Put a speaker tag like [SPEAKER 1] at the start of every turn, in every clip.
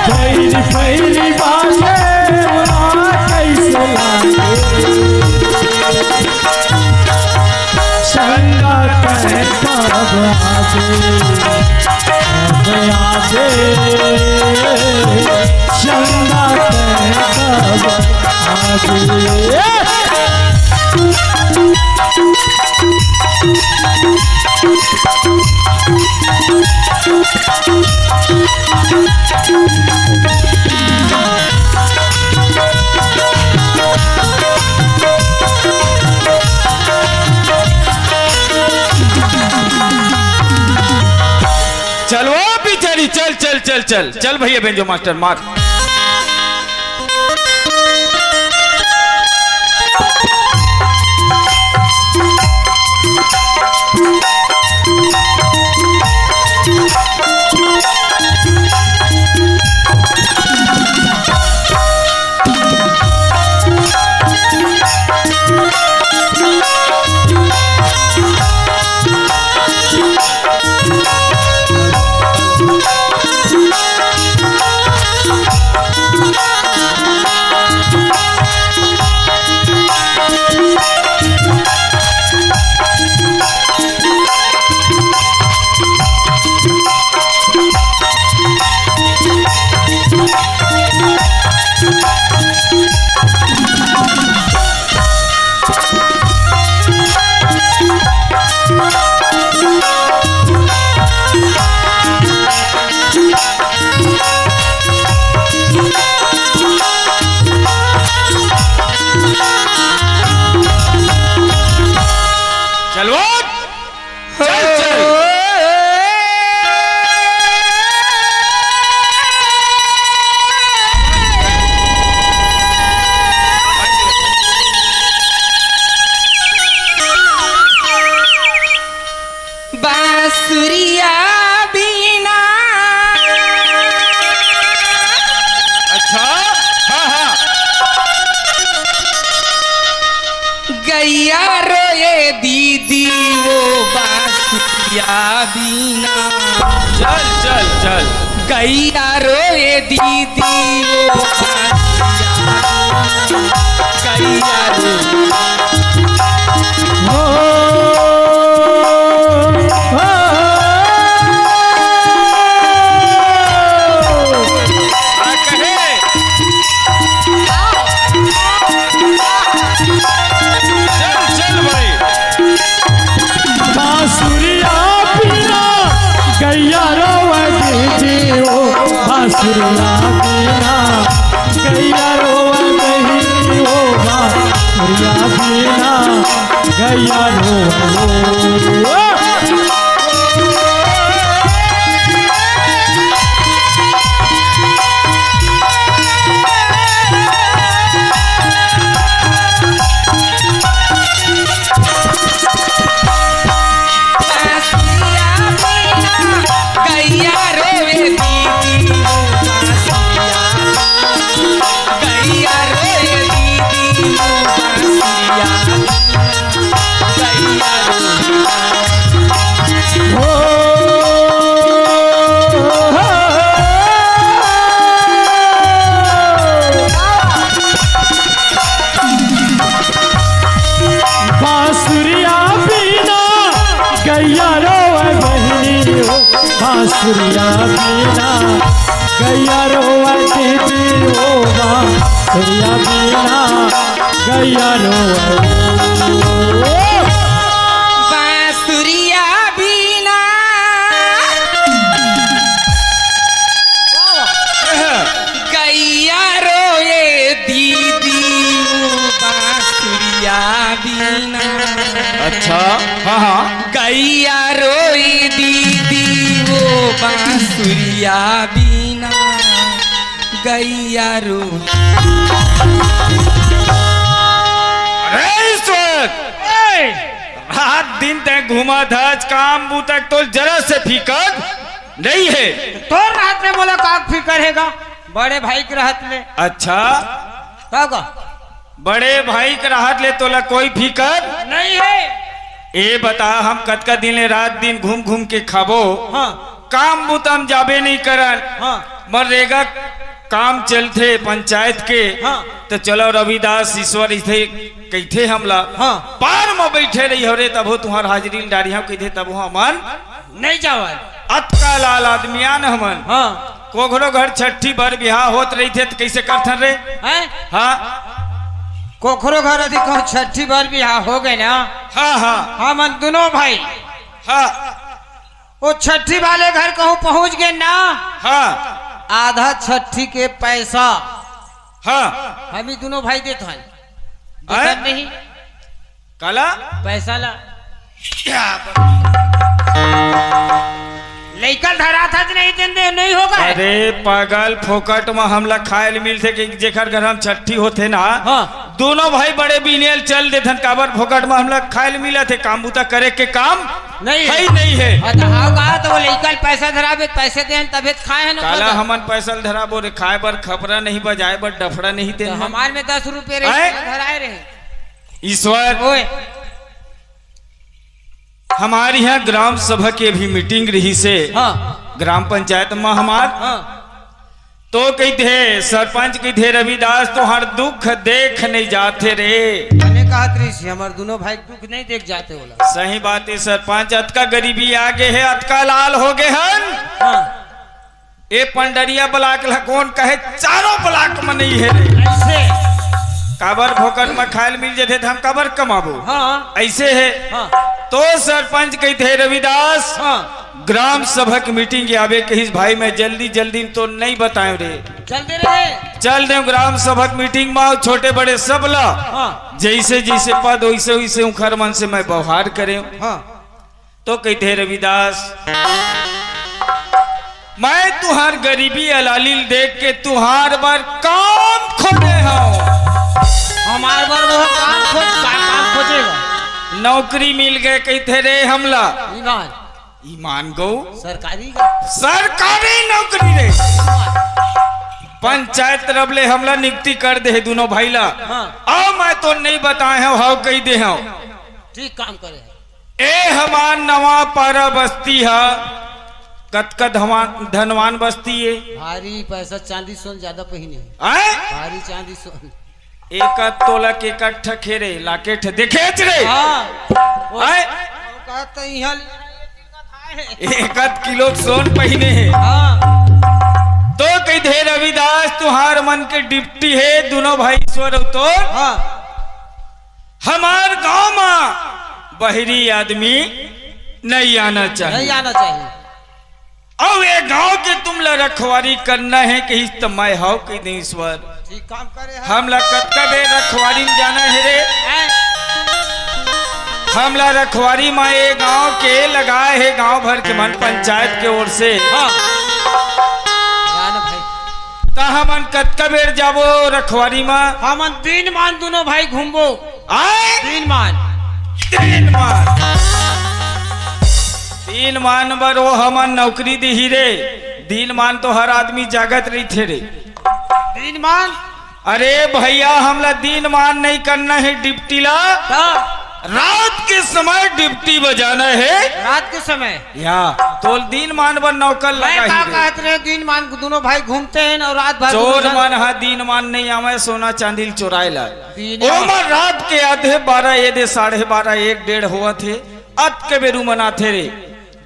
[SPEAKER 1] Ferry ferry बाजे कैसे लागे संगत है कब आजे संगत है कब आजे।
[SPEAKER 2] चल वो पिछड़ी चल चल चल चल चल भैया बेंजो मास्टर मार।
[SPEAKER 3] गैया रोए दीदी वो बांसुरिया बीना।
[SPEAKER 2] चल चल चल
[SPEAKER 3] गैया रोए दीदी वो बांसुरिया गैया
[SPEAKER 1] बांसुरिया बीना गैया रोवा नहीं हो बांसुरिया बीना गैया रोवा। बांसुरिया बीना गैया रोवा दीदी हो बांसुरिया बीना गैया रोवा।
[SPEAKER 3] बांसुरिया बीना गैया रोए दीदी बांसुरिया बीना।
[SPEAKER 2] अच्छा हाँ हाँ
[SPEAKER 3] गैया रोए दीदी बांसुरिया बीना गैया रो।
[SPEAKER 2] रात दिन तक घुमा धज काम बू तक तो जरा से फिकर नहीं है।
[SPEAKER 4] तो रात में बोला काक फिकर हैगा बड़े भाई के रहत ले।
[SPEAKER 2] अच्छा
[SPEAKER 4] का
[SPEAKER 2] बड़े भाई के रहत ले तोला कोई फिकर
[SPEAKER 4] नहीं है।
[SPEAKER 2] ए बता हम कतका दिन ले रात दिन घूम घूम के खाबो।
[SPEAKER 4] हाँ
[SPEAKER 2] काम बुतम जाबे नहीं करन।
[SPEAKER 4] हाँ
[SPEAKER 2] मनरेगा काम चलते पंचायत के।
[SPEAKER 4] हाँ।
[SPEAKER 2] तो चलो रविदास ईश्वर इथे कैथे हमला
[SPEAKER 4] हाँ।
[SPEAKER 2] पार में बैठे रही हो रे तब तुम्हार हाजिरी डारिया कैथे तब हमन
[SPEAKER 4] नहीं जावल।
[SPEAKER 2] अतका लाल आदमियान हमन।
[SPEAKER 4] हाँ
[SPEAKER 2] कोघरो घर छठी भर बिहार होत रही थे तो कैसे करथन रे।
[SPEAKER 4] हैं
[SPEAKER 2] हाँ
[SPEAKER 4] कोखरो घर अधिक कहूँ छठी बार भी हो गए ना।
[SPEAKER 2] हाँ हाँ
[SPEAKER 4] हम दोनों भाई
[SPEAKER 2] हाँ
[SPEAKER 4] वो छठी वाले घर कहूँ पहुँच गए ना।
[SPEAKER 2] हाँ
[SPEAKER 4] आधा छठी के पैसा
[SPEAKER 2] हाँ
[SPEAKER 4] हम ही दोनों भाई देते हैं।
[SPEAKER 2] हैं?
[SPEAKER 4] दिक्कत नहीं
[SPEAKER 2] काला
[SPEAKER 4] पैसा ला लेकर धरा था कि नहीं देंदे नहीं होगा।
[SPEAKER 2] अरे पागल फोकट में हमला खाए मिलते कि जेकर घर हम छठी होते ना।
[SPEAKER 4] हाँ।
[SPEAKER 2] दोनों भाई बड़े बिनेल चल देथन काबर फोकट में हमला खाए मिला थे काम बुता करे के काम
[SPEAKER 4] नहीं
[SPEAKER 2] है ही नहीं है।
[SPEAKER 4] हाँ तो वो लेकर पैसा धराबे पैसे दे तबे खाए है ना।
[SPEAKER 2] काला हमन पैसा धरा बोरे खाए बर खपरा नहीं बजाए बर डफड़ा नहीं दे।
[SPEAKER 4] हमार में 10 रुपए धराए रहे।
[SPEAKER 2] ईश्वर
[SPEAKER 4] ओए
[SPEAKER 2] हमारे यहाँ ग्राम सभा के भी मीटिंग रही से।
[SPEAKER 4] हाँ
[SPEAKER 2] ग्राम पंचायत में हमार
[SPEAKER 4] हाँ
[SPEAKER 2] तो कही थे सरपंच कही थे रविदास तो हर दुख देख नहीं जाते रे।
[SPEAKER 4] मैंने कहा त्रिशी हमारे दोनों भाई दुख नहीं देख जाते बोला।
[SPEAKER 2] सही बात है सरपंच अतका गरीबी आगे है अतका लाल हो गए हन।
[SPEAKER 4] हाँ
[SPEAKER 2] ए पंडरिया ब्लाक ला कौन कहे चारों ब्लाक में नहीं है रे।
[SPEAKER 4] ऐसे
[SPEAKER 2] काबर भोकर में खायल मिल जाते तो हम काबर कमाबो।
[SPEAKER 4] हाँ
[SPEAKER 2] ऐसे है।
[SPEAKER 4] हाँ
[SPEAKER 2] तो सरपंच कही थे रविदास
[SPEAKER 4] हाँ
[SPEAKER 2] ग्राम सभा की मीटिंग के आवे कही भाई मैं जल्दी जल्दी तो नहीं बताए रे।
[SPEAKER 4] चलते रहे
[SPEAKER 2] चल दे ग्राम सभा की मीटिंग में छोटे बड़े सब ला।
[SPEAKER 4] हाँ
[SPEAKER 2] जैसे जैसे पद वैसे वैसे उखर मन से मैं व्यवहार करे।
[SPEAKER 4] हाँ
[SPEAKER 2] तो कहते रविदास मैं तुहार गरीबी अलालिल देख के तुहार बार काम खोले हूँ।
[SPEAKER 4] हमारे बार वो काम खोजेगा।
[SPEAKER 2] नौकरी मिल गए कहते रे हमला
[SPEAKER 4] ईमान
[SPEAKER 2] ईमान गो
[SPEAKER 4] सरकारी
[SPEAKER 2] सरकारी नौकरी रे। पंचायत तरफ ले हमला नियुक्ति कर दे दोनों भाई ला।
[SPEAKER 4] हाँ।
[SPEAKER 2] अब मैं तो नहीं बताए हूँ हाउ कही दे हूँ।
[SPEAKER 4] ठीक काम करे।
[SPEAKER 2] ए हमार नवा पारा बस्ती है कतका धनवान बस्ती है।
[SPEAKER 4] भारी पैसा चांदी सोन ज्यादा पहिने
[SPEAKER 2] आए
[SPEAKER 4] भारी चांदी सोन
[SPEAKER 2] एक तोला के कट्ठा खेरे लाकेट देखेच रे।
[SPEAKER 4] हाँ
[SPEAKER 2] आए
[SPEAKER 4] कहते यहाँ
[SPEAKER 2] एक किलो सोन पहने है।
[SPEAKER 4] हाँ
[SPEAKER 2] तो कही थे रविदास तुहार मन के डिप्टी है दोनों भाई ईश्वर तो
[SPEAKER 4] हाँ
[SPEAKER 2] हमार गांव में बहरी आदमी नहीं आना चाहिए।
[SPEAKER 4] नहीं आना चाहिए।
[SPEAKER 2] अब ये गांव के तुम ला रखवारी करना है कि मैं हाउ कही दे ईश्वर
[SPEAKER 4] ठीक काम करे।
[SPEAKER 2] हम ला कतका बे रखवारी में जाना है रे। हमला रखवारी माए गांव के लगाए है गांव भर के मन पंचायत के ओर से।
[SPEAKER 4] हाँ भाई
[SPEAKER 2] ता हमन कतका बेर जाबो रखवारी में।
[SPEAKER 4] हम दिन मान दोनों भाई घूमबो।
[SPEAKER 2] आए
[SPEAKER 4] दिन मान तीन मान
[SPEAKER 2] बर वो हमन नौकरी दी रे। दिन मान तो हर आदमी जागत रही थे रे।
[SPEAKER 4] दिन मान
[SPEAKER 2] अरे भैया हमला दिन मान नहीं करना है डिप्टी ला। रात के समय डिप्टी बजाना है।
[SPEAKER 4] रात के समय
[SPEAKER 2] या तो दिन मान बर नौकर लगा ही
[SPEAKER 4] कहते रहे दिन मान दोनों भाई घूमते हैं और रात भर
[SPEAKER 2] चोर मन हा दिन मान नहीं आवे सोना चांदी चुराए ला।
[SPEAKER 4] दिन
[SPEAKER 2] ओमर रात के आधे 12 ये 12:30 1 1:30 हुआ थे अत के बेरू मनाथे रे।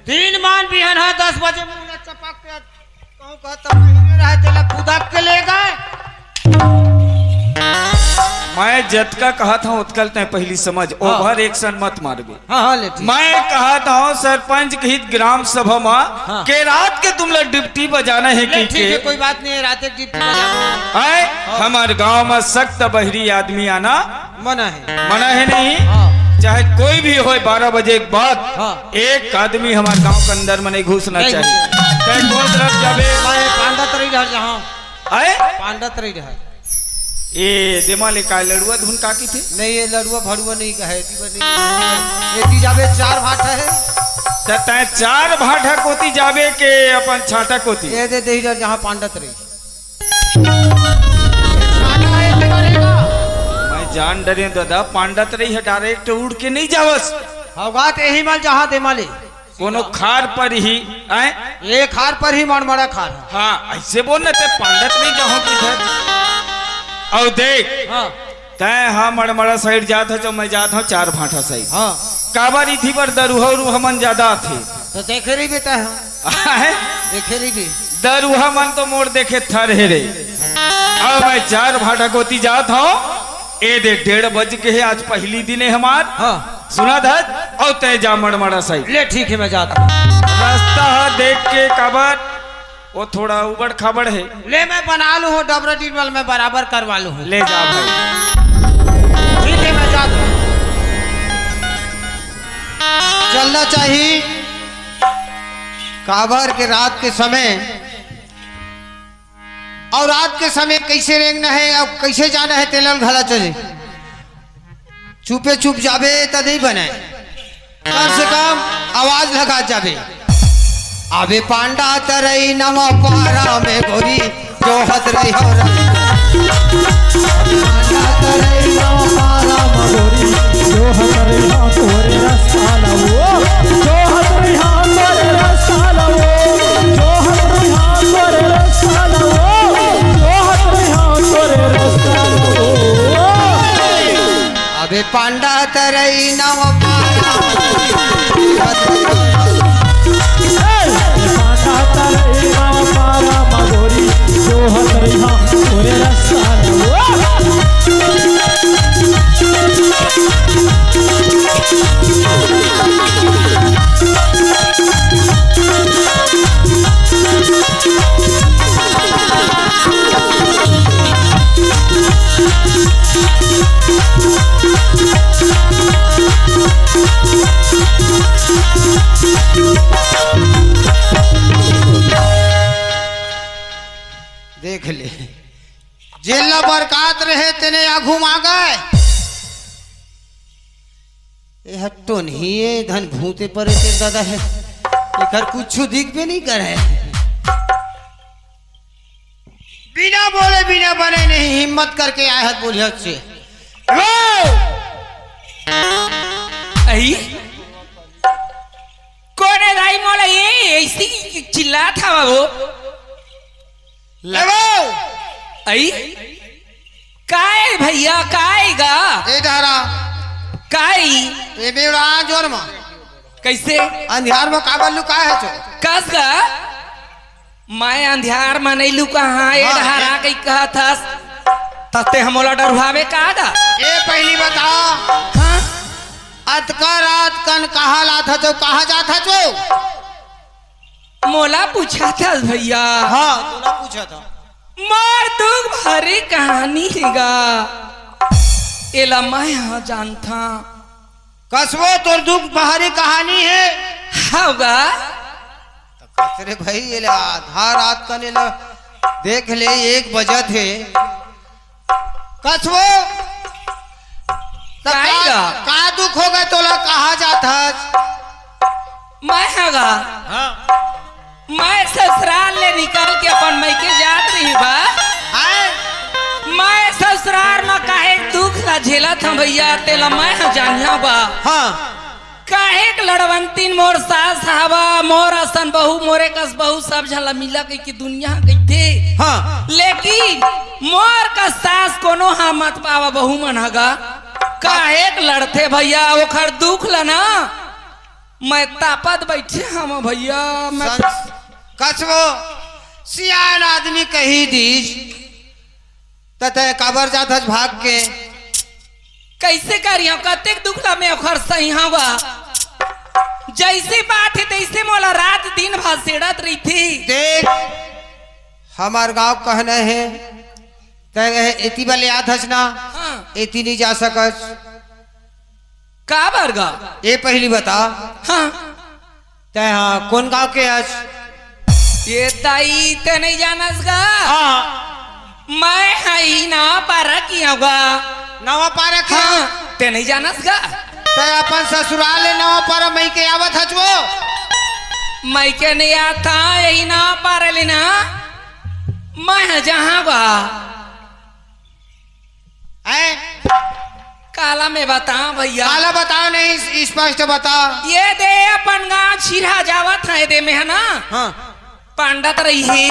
[SPEAKER 4] दिन मान बिहन है 10 बजे मुंह चपक के कहूं कहता महीने रहे चला पुदक के ले गए।
[SPEAKER 2] मैं जतका कहा था उत्कल तय पहली समझ ओवर एक्शन मत मारबे।
[SPEAKER 4] हाँ ले
[SPEAKER 2] मैं कहा था सरपंच के हित ग्राम सभा में
[SPEAKER 4] हाँ।
[SPEAKER 2] के रात के तुम लोग डिप्टी बजाना है कि
[SPEAKER 4] ठीक है कोई बात नहीं रात एक डिप्टी बजाओ।
[SPEAKER 2] आए हमारे गांव में सख्त बहरी आदमी आना
[SPEAKER 4] मना है
[SPEAKER 2] नहीं।
[SPEAKER 4] हाँ।
[SPEAKER 2] चाहे कोई भी हो 12 बजे के बाद
[SPEAKER 4] हाँ।
[SPEAKER 2] एक आदमी हमारे गांव के अंदर में नहीं घुसना
[SPEAKER 4] नहीं
[SPEAKER 2] चाहिए। चाहे कौन तरफ जाबे
[SPEAKER 4] पांडा तरी रह जहाँ
[SPEAKER 2] आए
[SPEAKER 4] पांडा तरी रह
[SPEAKER 2] ए देमाले का लड़ुआ धुन काकी थे
[SPEAKER 4] नहीं ये लड़ुआ भड़ुआ नहीं कहे ये जाबे 4 भाटा है
[SPEAKER 2] तय 4 भाटा कोती जाबे के अपन छाटा कोती
[SPEAKER 4] ये दे दे जहाँ पांडा तरी
[SPEAKER 2] मैं जान डरे दादा पांडत रही है डायरेक्ट उड़ के नहीं जावस
[SPEAKER 4] होगा तो यही माल जहाँ दे माले
[SPEAKER 2] कोनो खार पर ही आए
[SPEAKER 4] एक हार पर ही मड़मड़ा खार है।
[SPEAKER 2] हाँ ऐसे बोल न ते पांडत नहीं जाओ किधर। और देख
[SPEAKER 4] हाँ
[SPEAKER 2] तय हाँ मड़मड़ा साइड जात है जो मैं जाता हूँ चार भाटा साइड।
[SPEAKER 4] हाँ
[SPEAKER 2] काबर इथी पर दरुहा उरुहा मन ज्यादा थे।
[SPEAKER 4] तो देखे रही बेटा है देखे रही भी
[SPEAKER 2] दरुहा मन तो मोड़ देखे थर है रे। अब मैं चार भाटा गोती जात हूँ ए दे 1:30 बज के है आज पहली दिन है हमार।
[SPEAKER 4] हाँ
[SPEAKER 2] सुना था और तय जा मड़मड़ा साइड
[SPEAKER 4] ले ठीक है मैं जाता हूँ।
[SPEAKER 2] रास्ता है देख के काबर वो थोड़ा उबड़ खाबड़ है।
[SPEAKER 4] ले मैं बना लू हूँ डबरा टिबल में बराबर करवा लू हूँ।
[SPEAKER 2] ले जा भाई।
[SPEAKER 4] ठीक है मैं जाता हूँ। चलना चाहिए काबर के रात के समय और रात के समय कैसे रेंगना है और कैसे जाना है तेलल घला चले चुपे चुप जाबे तो नहीं बने कम से कम आवाज लगा जाबे आबे पांडा तरई नम पारा में गोरी जो हद रही हो पांडा तरई नम पारा में गोरी
[SPEAKER 1] जो हमारे यहाँ तोरे रास्ता लाओ, जो हमारे यहाँ तोरे रास्ता लाओ, जो हमारे यहाँ तोरे रास्ता लाओ, जो हमारे यहाँ तोरे रास्ता लाओ।
[SPEAKER 4] अबे पांडा तरई नम पारा
[SPEAKER 1] पांडा तारे राम पारा मगोरी, जो हमारे यहाँ तोरे रास्ता लाओ।
[SPEAKER 4] देख ले जेल बरकात रहे तेने आघू आ गए ये हट्टो नहीं है धन भूते पर दादा है एकर कुछ दिख भी नहीं करे बिना बोले बिना बने नहीं हिम्मत करके आए है बोलिया से
[SPEAKER 3] आई कौन है दाई मोला ये ऐसी चिल्ला था वो
[SPEAKER 4] लगो
[SPEAKER 3] आई काय भैया काएगा
[SPEAKER 4] ए धारा
[SPEAKER 3] काई
[SPEAKER 4] ए बेड़ा जोर में
[SPEAKER 3] कैसे
[SPEAKER 4] अंधियार में काबल लुका है जो
[SPEAKER 3] कस का मैं अंधियार में नहीं लुका हाँ ये
[SPEAKER 4] हाँ,
[SPEAKER 3] डहारा कहीं कहा था तते हमोला डरवावे कागा
[SPEAKER 4] ए पहली बता
[SPEAKER 3] हाँ
[SPEAKER 4] अतका रात कन कहा ला था जो कहा जाता जो
[SPEAKER 3] मोला पूछा था भैया
[SPEAKER 4] हाँ तूने पूछा था
[SPEAKER 3] मार दुख भरी कहानी हैगा एला मैं यहाँ जानता
[SPEAKER 4] कसबो तोर दुख बाहरी कहानी है
[SPEAKER 3] होगा
[SPEAKER 4] कसरे भाई ये ले आधा रात का ने देख ले 1 बजे थे कसबो
[SPEAKER 3] काएगा?
[SPEAKER 4] का दुख हो गए तोला कहा जाता
[SPEAKER 3] मैं होगा
[SPEAKER 4] हाँ
[SPEAKER 3] मैं ससुराल ले निकल के अपन मैके जात रही बा मैं ससुराल में काहे दुख ला झेला था भैया तेला मैं जानिया बा
[SPEAKER 4] हाँ
[SPEAKER 3] काहे के लड़वंतीन मोर सास हवा मोर असन बहू मोरे कस बहू सब झला मिला के की दुनिया कहते
[SPEAKER 4] हाँ
[SPEAKER 3] लेकिन मोर का सास कोनो हा मत पावा बहू मन हगा काहे के लड़ते भैया ओखर दुख ला ना मैं तापत बैठे हम भैया मैं
[SPEAKER 4] कसबो सियान आदमी कही दीज तते काबर जात भाग के
[SPEAKER 3] कैसे करियो कतेक दुखला में ओखर सही हवा जैसे बात है तैसे मोला रात दिन भर सेड़त रही थी
[SPEAKER 4] देख हमार गांव कहना है तय एती वाले याद हस ना
[SPEAKER 3] हाँ
[SPEAKER 4] एती नहीं जा सकस
[SPEAKER 3] का बरगा
[SPEAKER 4] ये पहली बता
[SPEAKER 3] हाँ
[SPEAKER 4] तय हाँ कौन गांव के हस
[SPEAKER 3] ये ताई ते नहीं जानस गा
[SPEAKER 4] हाँ
[SPEAKER 3] मैं हई ना पारा किया गा
[SPEAKER 4] नवा पारा खा
[SPEAKER 3] हाँ ते नहीं जानस गा
[SPEAKER 4] तय अपन ससुराल ले नवा पारा मई के आवत हचवो
[SPEAKER 3] मैं के नहीं आता यही ना पारा लेना मैं जहाँ गा
[SPEAKER 4] है
[SPEAKER 3] काला में बता भैया
[SPEAKER 4] काला बताओ नहीं स्पष्ट बता
[SPEAKER 3] ये दे अपन गाँव छिरा जावत है दे में है ना
[SPEAKER 4] हाँ
[SPEAKER 3] पंडित रही है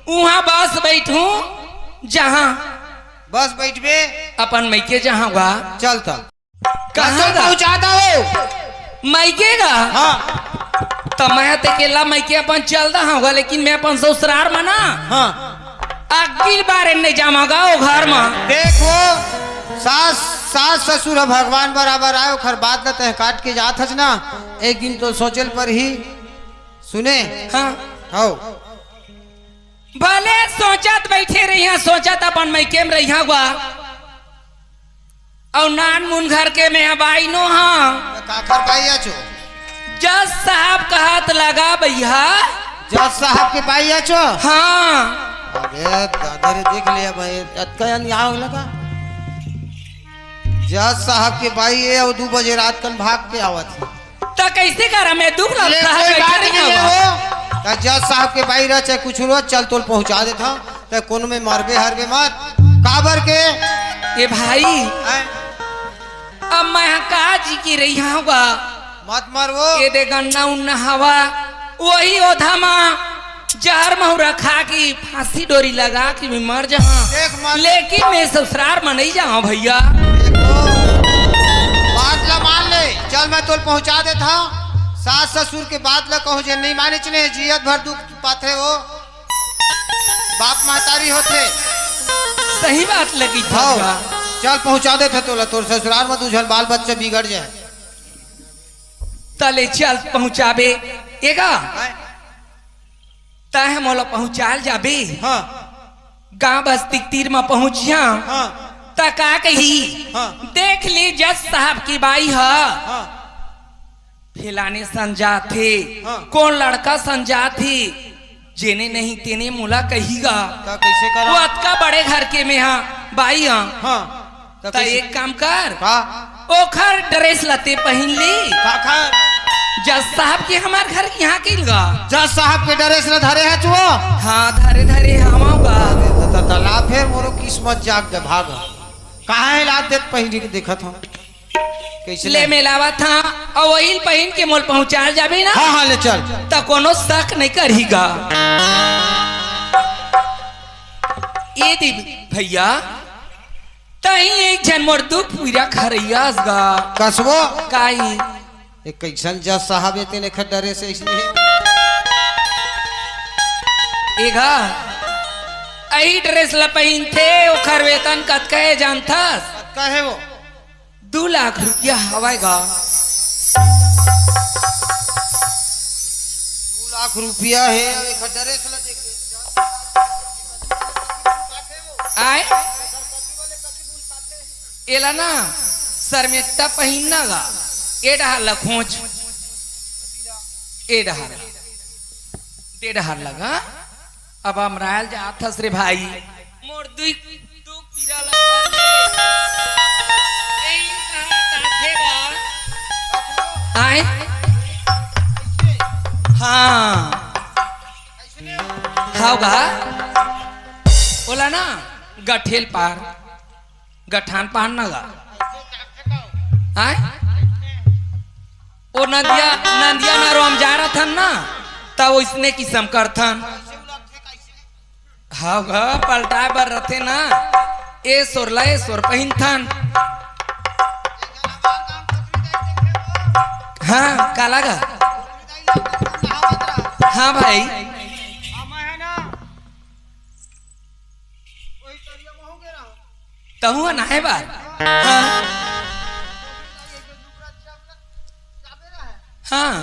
[SPEAKER 3] वहाँ बस बैठू जहाँ
[SPEAKER 4] बस बैठबे
[SPEAKER 3] अपन मैके जहाँ हुआ
[SPEAKER 4] चल तो
[SPEAKER 3] कहाँ गा?
[SPEAKER 4] पहुंचाता हो
[SPEAKER 3] मैके गा
[SPEAKER 4] हाँ
[SPEAKER 3] तो मैं तो अकेला मैके अपन चल रहा हूँ लेकिन मैं अपन ससुराल में ना
[SPEAKER 4] हाँ
[SPEAKER 3] अगली बार नहीं जामागा वो घर में
[SPEAKER 4] देखो सास सास ससुर भगवान बराबर आए खर बात न तह काट के जात हस ना एक दिन तो सोचल पर ही सुने
[SPEAKER 3] हाँ
[SPEAKER 4] हो
[SPEAKER 3] भले सोचत बैठे रही सोचत अपन मैके में रही हुआ और नान मुन घर के में बाई नो हाँ
[SPEAKER 4] काकर पाइया छो
[SPEAKER 3] जज साहब कहत लगा भैया
[SPEAKER 4] जज साहब के पाइया छो
[SPEAKER 3] हाँ
[SPEAKER 4] अरे दादा रे देख लिया भाई अतका यहाँ लगा जज साहब के भाई ये और 2 बजे रात कल भाग के आवत है
[SPEAKER 3] तो कैसे करा मैं दुख
[SPEAKER 4] ले,
[SPEAKER 3] लगता
[SPEAKER 4] कोई
[SPEAKER 3] है
[SPEAKER 4] बात
[SPEAKER 3] बैठे
[SPEAKER 4] नहीं
[SPEAKER 3] रही
[SPEAKER 4] है
[SPEAKER 3] हुआ।
[SPEAKER 4] वो तो जज साहब के भाई रह चाहे कुछ रोज चल तोल पहुंचा देता तो कौन में मरबे हरबे मत काबर के
[SPEAKER 3] ए भाई
[SPEAKER 4] हैं?
[SPEAKER 3] अब मैं काजी की रही हुआ
[SPEAKER 4] मत मर वो
[SPEAKER 3] ये दे गन्ना उन्ना हवा वही ओधा माँ जहर महुरा खा की फांसी डोरी लगा कि मैं मर
[SPEAKER 4] देख
[SPEAKER 3] जाऊं
[SPEAKER 4] मर।
[SPEAKER 3] लेकिन मैं ससुराल में नहीं जाऊं भैया
[SPEAKER 4] देखो बात ला मान ले चल मैं तोल पहुंचा देता सास ससुर के बात ला कहूँ जे नहीं माने चले जियत भर दुख पाथे हो बाप महतारी होते
[SPEAKER 3] सही बात लगी था
[SPEAKER 4] हाँ
[SPEAKER 3] भैया।
[SPEAKER 4] चल पहुंचा देते तोला तोर ससुराल में तुझल बाल बच्चे बिगड़ जाए
[SPEAKER 3] तले चल पहुंचाबे एगा तह मोला पहुंचाल जाबे
[SPEAKER 4] हाँ
[SPEAKER 3] गांव बस्ती तीर में पहुंचिया
[SPEAKER 4] हाँ
[SPEAKER 3] त का कही
[SPEAKER 4] हाँ।
[SPEAKER 3] देख ली जज साहब की बाई है
[SPEAKER 4] हाँ
[SPEAKER 3] फैलाने संजा थे
[SPEAKER 4] हाँ।
[SPEAKER 3] कौन लड़का संजा थे जेने नहीं तेने मुला कहीगा
[SPEAKER 4] तो कैसे
[SPEAKER 3] वो
[SPEAKER 4] करा
[SPEAKER 3] अतका बड़े घर के में हाँ बाई हाँ
[SPEAKER 4] हाँ तो
[SPEAKER 3] तो
[SPEAKER 4] कैसे
[SPEAKER 3] एक काम कर
[SPEAKER 4] का
[SPEAKER 3] ओखर ड्रेस लते पहन ली
[SPEAKER 4] काका
[SPEAKER 3] जज साहब के हमार घर यहाँ के लगा
[SPEAKER 4] जज साहब के ड्रेस न धरे है चुओ
[SPEAKER 3] हाँ धरे धरे हमाऊंगा
[SPEAKER 4] तालाब है मोरो किस्मत जाग दे भाग कहाँ है लाद देत पहन के देखत हूँ कैसे
[SPEAKER 3] ले मिलावा था और वही पहन के मोल पहुंचा जाबे ना
[SPEAKER 4] हाँ हाँ ले चल
[SPEAKER 3] तो कोनो शक नहीं करीगा ये दी भैया तही एक जन मोर दुख पूरा खरैयास गा
[SPEAKER 4] कसबो
[SPEAKER 3] काई
[SPEAKER 4] एक कैसन जज साहब एते ने खडरे से इसलिए
[SPEAKER 3] एगा आई ड्रेस ला पहन थे ओखर वेतन कत कहे जानथस
[SPEAKER 4] कहे वो
[SPEAKER 3] 2 लाख रुपया हवाएगा
[SPEAKER 4] 2 लाख रुपया है एक ड्रेस ला देख
[SPEAKER 3] आए एला ना सरमेटा पहिनना गा ए डहार ला खोज ए डहार दे डहार लगा अब हम रायल जात हस रे भाई मोर दुई दू पीरा लगा ए कहां ताथे गा आए हाँ हाउ गा बोला ना गठेल पार गठान पान ना गा आए ओ नदिया नदिया ना रोम जा रहा था ना तब इसने किस्म कर था हाँ गा पलटा बर रथे ना ए सोर पहिन थन हाँ काला गा हाँ भाई तहु ना है बार हाँ हाँ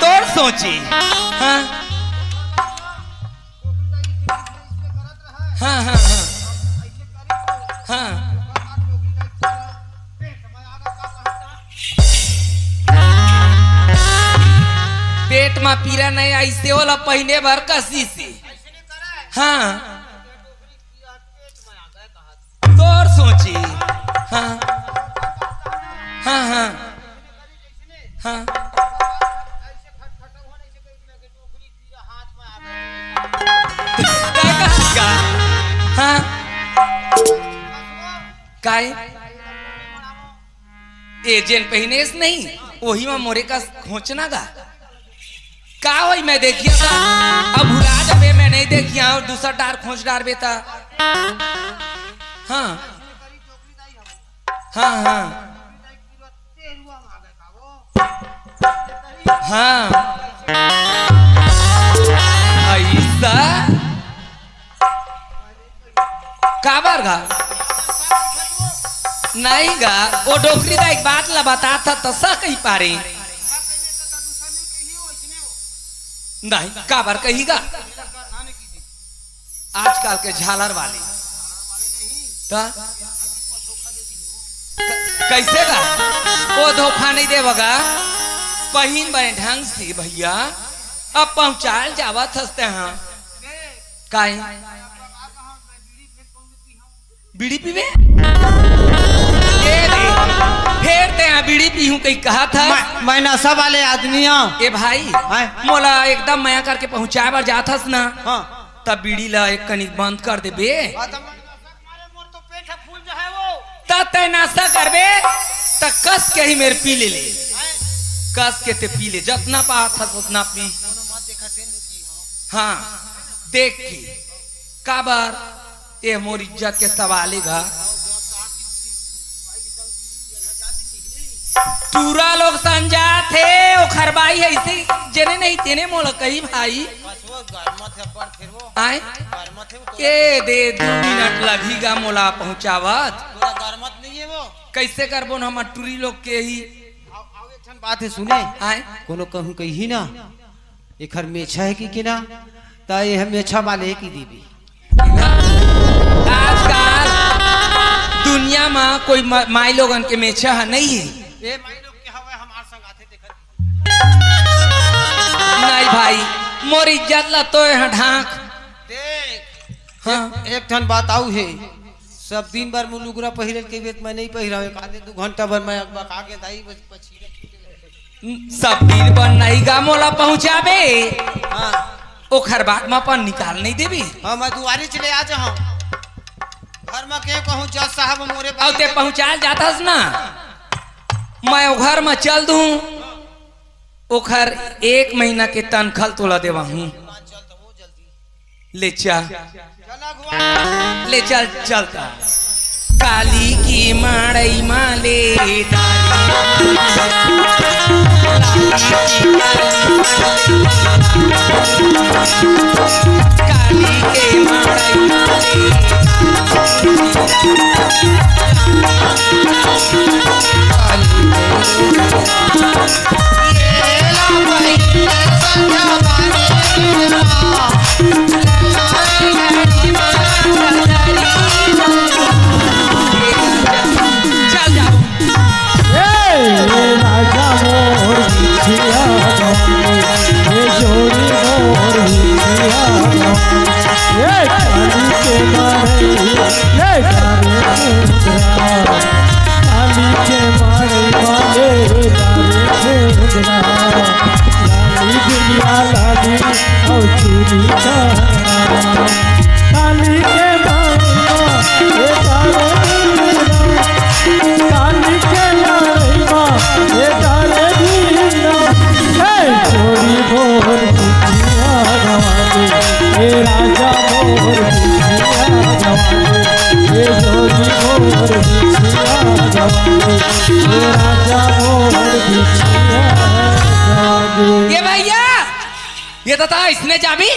[SPEAKER 3] तोड़ सोची हाँ हाँ हाँ हाँ हाँ पेट में पीरा नहीं ऐसे वाला पहने भर कसी से हाँ तोड़ सोची हाँ हाँ हाँ हाँ हाँ काय एजेंट पहने नहीं वही में मोरे का खोचना गा का होई मैं देखिए का अब भुला जाबे मैं नहीं देखिया और दूसरा डार खोज डार बेता हाँ हाँ हाँ हाँ ऐसा काबर गा नहीं गा वो डोकरी का एक बात ला बता था तो सा कही पारे नहीं काबर कहीगा आजकल के झालर वाले कैसे गा वो धोखा नहीं देवगा पहिन बने ढंग से भैया अब पहुंचाल जावत हंसते हैं काहे बीड़ी पीवे फेरते हैं बीड़ी पीहूं कहीं कहा था
[SPEAKER 4] मैं नशा वाले आदमी हूँ
[SPEAKER 3] ए भाई मोला एकदम मया करके पहुंचाए बार जाथस ना तब बीड़ी ला एक कनिक बंद कर दे बे तय नाशा करबे त कस के ही मेरे पी ले कस के ते पी ले जितना पात था उतना पी हाँ देख के काबर ये मोर इज्जत के सवाल गा टूरा लोग समझा थे वो खरबाई है इसे जने नहीं तेने मोला कही भाई आए ये दे 2 मिनट लगीगा मोला पहुंचावत कैसे करबो हम टूरी लोग के ही
[SPEAKER 4] बात है सुने
[SPEAKER 3] आए
[SPEAKER 4] कोनो कहूँ कही ना एक मेछा है कि ना ता ये मेछा वाले की दीदी
[SPEAKER 3] आजकल दुनिया में कोई माई लोगन के मेछा है नहीं है नहीं भाई मोर इज्जत ला तो यहाँ ढाक
[SPEAKER 4] हाँ एक ठन बात आऊ है सब दिन भर मुलुगरा पहिरल के बेत मैं नहीं पहिरा आधे 2 घंटा भर मैं बका के दाई
[SPEAKER 3] सब दिन भर नहीं गा मोला पहुंचाबे
[SPEAKER 4] हाँ
[SPEAKER 3] ओखर बाद में अपन निकाल नहीं देबी
[SPEAKER 4] हाँ मैं दुआरी चले आ जा घर में के कहूँ जज साहब मोरे
[SPEAKER 3] और ते पहुंचाल जाथस ना मैं ओ घर में चल दूं ओखर 1 महीना के तनखल तोला देवा हूँ ले चल ले चल चलता काली की माड़ई माले काली के माड़ई
[SPEAKER 1] राजा मोर बिछिया ये जोड़ी मोर बिछिया ये काली के मारे ये काली के मारे वाले दारे खेदरा लाली दुनिया लाली और चूड़ी का काली के मारे ये दारे काली के मारे ये दारे दीना चोरी मोर बिछिया गवाले ये राजा मोर बिछिया गवाले ये जोड़ी मोर बिछिया गवाले ये राजा मोर बिछिया गवाले
[SPEAKER 3] ये भैया ये तो इसने जाबी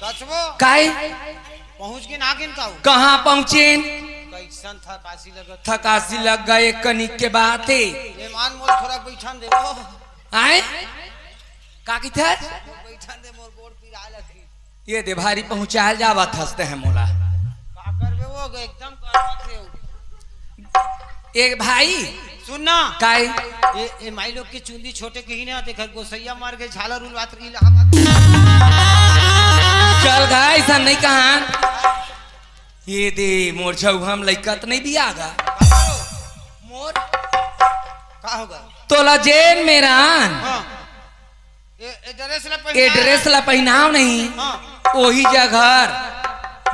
[SPEAKER 4] कछबो
[SPEAKER 3] काहे
[SPEAKER 4] पहुंच के नागिन का
[SPEAKER 3] कहाँ पहुँचेन
[SPEAKER 4] कैसन था काशी लगत
[SPEAKER 3] थकासी लग गए कनिक के बात है
[SPEAKER 4] मेहमान मोल थोड़ा बैठन देबो
[SPEAKER 3] आए का की थे
[SPEAKER 4] बैठन दे मोर गोड़ पिरा लगी
[SPEAKER 3] ये दे भारी पहुँचाल जावत हंसते हैं मोला
[SPEAKER 4] का करबे वो एकदम करवत है
[SPEAKER 3] एक भाई
[SPEAKER 4] सुनना
[SPEAKER 3] काहे
[SPEAKER 4] ये माई लोग के चुंदी छोटे कहीं ना देखा गोसैया मार के झालर उलवात रही इलाहाबाद
[SPEAKER 3] चल गए ऐसा नहीं कहा ये दे मोर छऊ हम लइका तो नहीं दिया गा मोर
[SPEAKER 4] का होगा
[SPEAKER 3] तोला जेन मेरा
[SPEAKER 4] हाँ ये
[SPEAKER 3] ड्रेस ला पहनाव नहीं
[SPEAKER 4] हाँ
[SPEAKER 3] वही जगह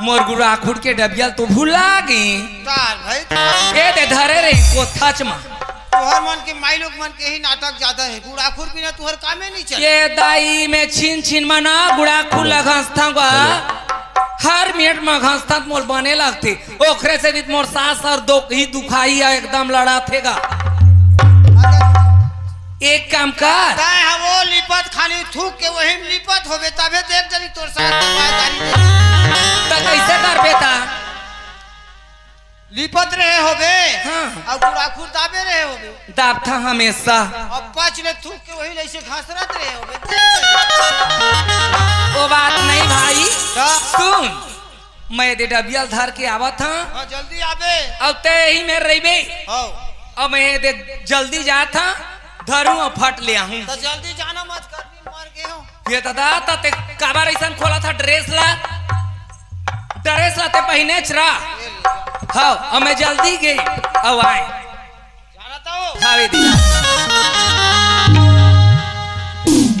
[SPEAKER 3] मोर गुरा खुद के डबियल तो भूला गई
[SPEAKER 4] तार भाई
[SPEAKER 3] ए दे धरे रे को थच मा
[SPEAKER 4] तुहर मन के माई लोग मन के ही नाटक ज्यादा है। गुड़ाखुर बिना तुहर कामे नहीं चले।
[SPEAKER 3] ये दाई में छीन छीन मना गुड़ा खुला घासता गा हर मिनट में घासता मोर बने लगती ओखरे से मोर सास और दो ही दुखाई है एकदम लड़ा थेगा। एक काम कर
[SPEAKER 4] ताए हम वो लिपत खाली थूक के वही लिपत होबे तबे देख जली तोर साथ दवाई दे
[SPEAKER 3] तो कैसे कर बेटा
[SPEAKER 4] लिपत रहे होबे।
[SPEAKER 3] हाँ।
[SPEAKER 4] और गुड़ाखुर दाबे रहे होबे।
[SPEAKER 3] दाब था हमेशा
[SPEAKER 4] अब पाँच ले थूक के वही जैसे घासरत रहे होबे।
[SPEAKER 3] वो बात नहीं भाई
[SPEAKER 4] ता?
[SPEAKER 3] सुन मैं दे डबियल धर के आवा था
[SPEAKER 4] हाँ जल्दी आबे।
[SPEAKER 3] अब ते ही में रहीबे
[SPEAKER 4] हाँ
[SPEAKER 3] अब मैं दे जल्दी जा था धरू और फट ले आऊं
[SPEAKER 4] तो जल्दी जाना मत कर भी मर गए हो।
[SPEAKER 3] ये दादा ते काबर ऐसा खोला था ड्रेस ला ते पहने चरा हाँ अब मैं जल्दी गई अब आए
[SPEAKER 4] जाना तो
[SPEAKER 3] खावे दिया।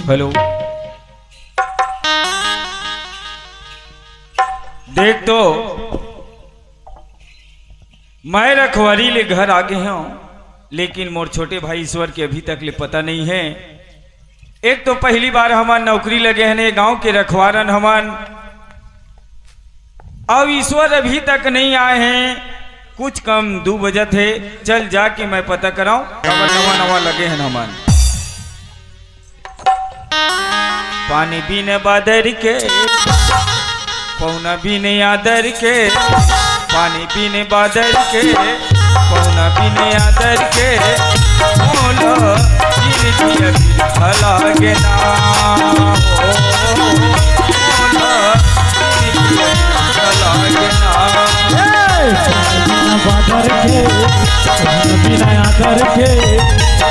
[SPEAKER 2] हेलो देख तो मैं रखवारी ले घर आ गए हूँ लेकिन मोर छोटे भाई ईश्वर के अभी तक ले पता नहीं है। एक तो पहली बार हमार नौकरी लगे हैं गांव के रखवारन हमान अब ईश्वर अभी तक नहीं आए हैं कुछ कम 2 बजे थे। चल जाके मैं पता कराऊं खबर नवा नवा लगे हैं हमान पानी पीने बादर के पौना भी नहीं आदर के पानी पीने बादर के पौना भी नहीं आदर के बोलो भला के नाम भला के नाम
[SPEAKER 1] बादर के बिना आदर के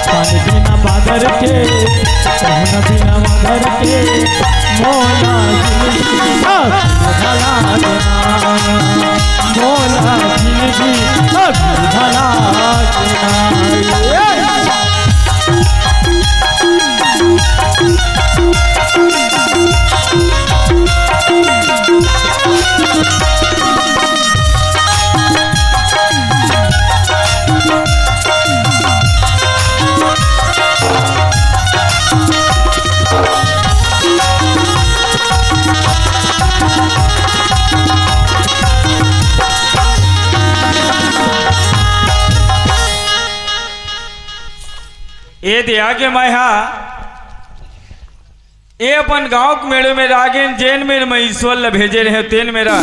[SPEAKER 1] पानी बिना बादर के बिना बादर के मोला जिंदगी भला देना मोला जिंदगी भला देना।
[SPEAKER 2] ये दे आगे मैं ये अपन गांव के मेड़े में रागेन जैन में मैं ईश्वर ला भेजे रहे तेन मेरा